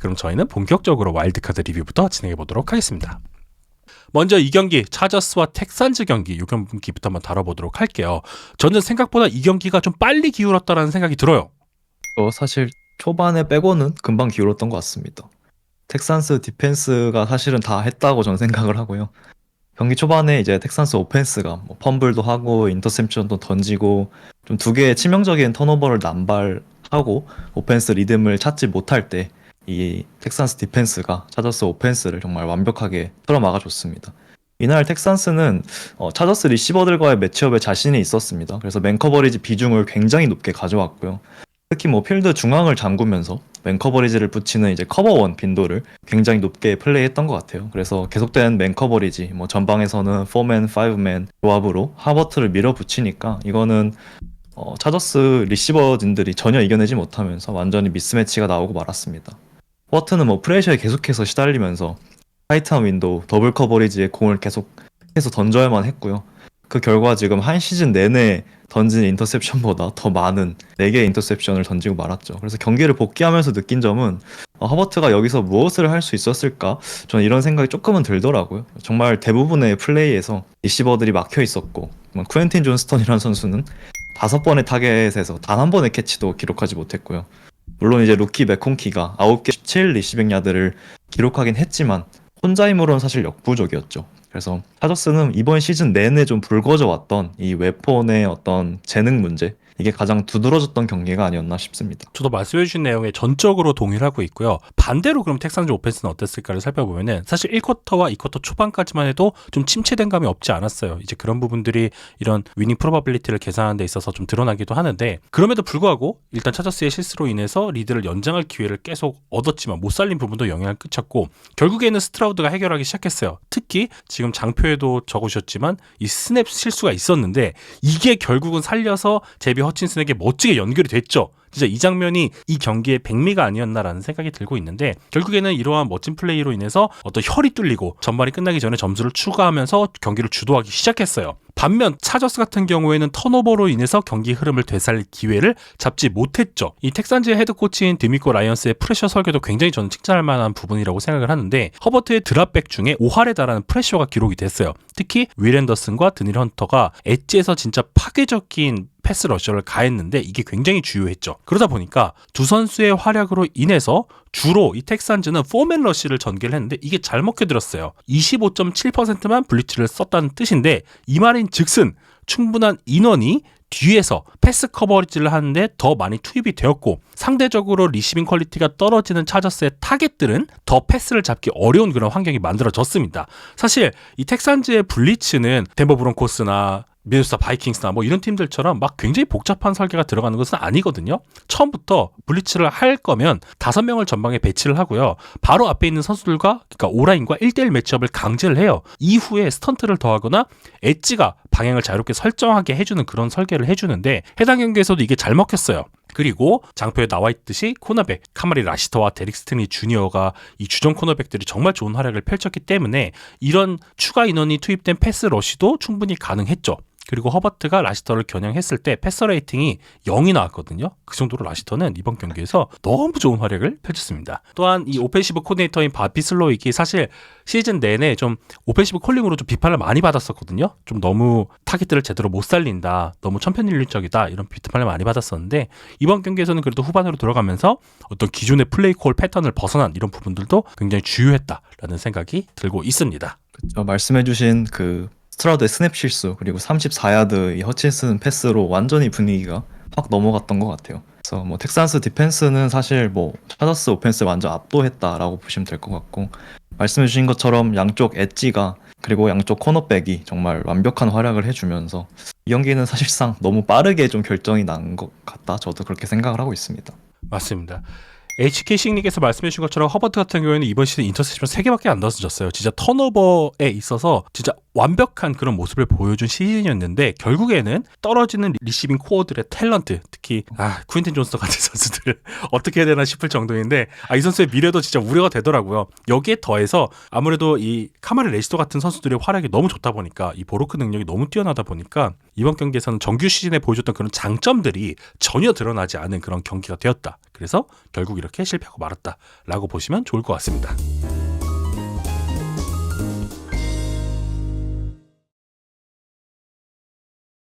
그럼 저희는 본격적으로 와일드카드 리뷰부터 진행해 보도록 하겠습니다. 먼저 이 경기 차저스와 텍산즈 경기, 이 경기부터 한번 다뤄보도록 할게요. 저는 생각보다 이 경기가 좀 빨리 기울었다라는 생각이 들어요. 사실 초반에 빼고는 금방 기울었던 것 같습니다. 텍산스 디펜스가 사실은 다 했다고 저는 생각을 하고요. 경기 초반에 이제 텍산스 오펜스가 뭐 펌블도 하고 인터셉션도 던지고 좀 두 개의 치명적인 턴오버를 남발하고 오펜스 리듬을 찾지 못할 때 이 텍산스 디펜스가 차저스 오펜스를 정말 완벽하게 틀어막아줬습니다. 이날 텍산스는 차저스 리시버들과의 매치업에 자신이 있었습니다. 그래서 맨커버리지 비중을 굉장히 높게 가져왔고요. 특히 뭐 필드 중앙을 잠그면서 맨커버리지를 붙이는 이제 커버원 빈도를 굉장히 높게 플레이했던 것 같아요. 그래서 계속된 맨커버리지, 뭐 전방에서는 4맨, 5맨 조합으로 하버트를 밀어붙이니까 이거는 차저스 리시버진들이 전혀 이겨내지 못하면서 완전히 미스매치가 나오고 말았습니다. 버트는 뭐 프레셔에 계속해서 시달리면서 타이트한 윈도우, 더블 커버리지에 공을 계속해서 던져야만 했고요. 그 결과 지금 한 시즌 내내 던진 인터셉션보다 더 많은 4개의 인터셉션을 던지고 말았죠. 그래서 경기를 복귀하면서 느낀 점은 허버트가 여기서 무엇을 할 수 있었을까? 저는 이런 생각이 조금은 들더라고요. 정말 대부분의 플레이에서 리시버들이 막혀 있었고 쿠엔틴 존스턴이라는 선수는 5번의 타겟에서 단 한 번의 캐치도 기록하지 못했고요. 물론 이제 루키 맥콘키가 9개 17 리시빙 야드를 기록하긴 했지만 혼자 힘으로는 사실 역부족이었죠. 그래서 차저스는 이번 시즌 내내 좀 불거져 왔던 이 웨폰의 어떤 재능 문제, 이게 가장 두드러졌던 경기가 아니었나 싶습니다. 저도 말씀해주신 내용에 전적으로 동의를 하고 있고요. 반대로 그럼 텍산즈 오펜스는 어땠을까를 살펴보면은 사실 1쿼터와 2쿼터 초반까지만 해도 좀 침체된 감이 없지 않았어요. 이제 그런 부분들이 이런 위닝 프로바빌리티를 계산하는 데 있어서 좀 드러나기도 하는데, 그럼에도 불구하고 일단 차저스의 실수로 인해서 리드를 연장할 기회를 계속 얻었지만 못 살린 부분도 영향을 끼쳤고, 결국에는 스트라우드가 해결하기 시작했어요. 특히 지금 장표에도 적으셨지만 이 스냅 실수가 있었는데 이게 결국은 살려서 제비 허친슨에게 멋지게 연결이 됐죠. 진짜 이 장면이 이 경기의 백미가 아니었나라는 생각이 들고 있는데, 결국에는 이러한 멋진 플레이로 인해서 어떤 혈이 뚫리고 전반이 끝나기 전에 점수를 추가하면서 경기를 주도하기 시작했어요. 반면 차저스 같은 경우에는 턴오버로 인해서 경기 흐름을 되살릴 기회를 잡지 못했죠. 이 텍산즈의 헤드코치인 드미코 라이언스의 프레셔 설계도 굉장히 저는 칭찬할 만한 부분이라고 생각을 하는데, 허버트의 드랍백 중에 5할에 달하는 프레셔가 기록이 됐어요. 특히 윌 앤더슨과 드닐 헌터가 엣지에서 진짜 파괴적인 패스 러셔를 가했는데 이게 굉장히 주요했죠. 그러다 보니까 두 선수의 활약으로 인해서 주로 이 텍산즈는 포맨 러쉬를 전개를 했는데 이게 잘 먹혀들었어요. 25.7%만 블리츠를 썼다는 뜻인데, 이 말인 즉슨 충분한 인원이 뒤에서 패스 커버리지를 하는데 더 많이 투입이 되었고, 상대적으로 리시빙 퀄리티가 떨어지는 차저스의 타겟들은 더 패스를 잡기 어려운 그런 환경이 만들어졌습니다. 사실 이 텍산즈의 블리츠는 덴버 브론코스나 미네소타 바이킹스나 뭐 이런 팀들처럼 막 굉장히 복잡한 설계가 들어가는 것은 아니거든요. 처음부터 블리츠를 할 거면 5명을 전방에 배치를 하고요. 바로 앞에 있는 선수들과, 그러니까 오라인과 1대1 매치업을 강제를 해요. 이후에 스턴트를 더하거나 엣지가 방향을 자유롭게 설정하게 해주는 그런 설계를 해주는데, 해당 경기에서도 이게 잘 먹혔어요. 그리고 장표에 나와 있듯이 코너백 카마리 라시터와 데릭 스탠리 주니어가 이 주전 코너백들이 정말 좋은 활약을 펼쳤기 때문에 이런 추가 인원이 투입된 패스 러시도 충분히 가능했죠. 그리고 허버트가 라시터를 겨냥했을 때 패서 레이팅이 0이 나왔거든요. 그 정도로 라시터는 이번 경기에서 너무 좋은 활약을 펼쳤습니다. 또한 이 오펜시브 코디네이터인 바비 슬로익이 사실 시즌 내내 좀 오펜시브 콜링으로 좀 비판을 많이 받았었거든요. 좀 너무 타깃들을 제대로 못 살린다, 너무 천편일률적이다, 이런 비판을 많이 받았었는데, 이번 경기에서는 그래도 후반으로 들어가면서 어떤 기존의 플레이 콜 패턴을 벗어난 이런 부분들도 굉장히 주요했다라는 생각이 들고 있습니다. 말씀해주신 그 스트라우드의 스냅 실수, 그리고 34야드 이 허친슨 패스로 완전히 분위기가 확 넘어갔던 것 같아요. 그래서 뭐 텍산스 디펜스는 사실 뭐 차저스 오펜스 완전 압도했다라고 보시면 될 것 같고, 말씀해주신 것처럼 양쪽 엣지가 그리고 양쪽 코너백이 정말 완벽한 활약을 해주면서 이 경기는 사실상 너무 빠르게 좀 결정이 난 것 같다, 저도 그렇게 생각을 하고 있습니다. 맞습니다. HK식님께서 말씀해 주신 것처럼 허버트 같은 경우에는 이번 시즌 인터셉션 3개밖에 안 던졌어요. 진짜 턴오버에 있어서 진짜 완벽한 그런 모습을 보여준 시즌이었는데, 결국에는 떨어지는 리시빙 코어들의 탤런트, 특히 쿠인틴 존스 같은 선수들을 어떻게 해야 되나 싶을 정도인데, 이 선수의 미래도 진짜 우려가 되더라고요. 여기에 더해서 아무래도 이 카마리 레시토 같은 선수들의 활약이 너무 좋다 보니까, 이 보로크 능력이 너무 뛰어나다 보니까 이번 경기에서는 정규 시즌에 보여줬던 그런 장점들이 전혀 드러나지 않은 그런 경기가 되었다. 그래서 결국 이렇게 실패하고 말았다라고 보시면 좋을 것 같습니다.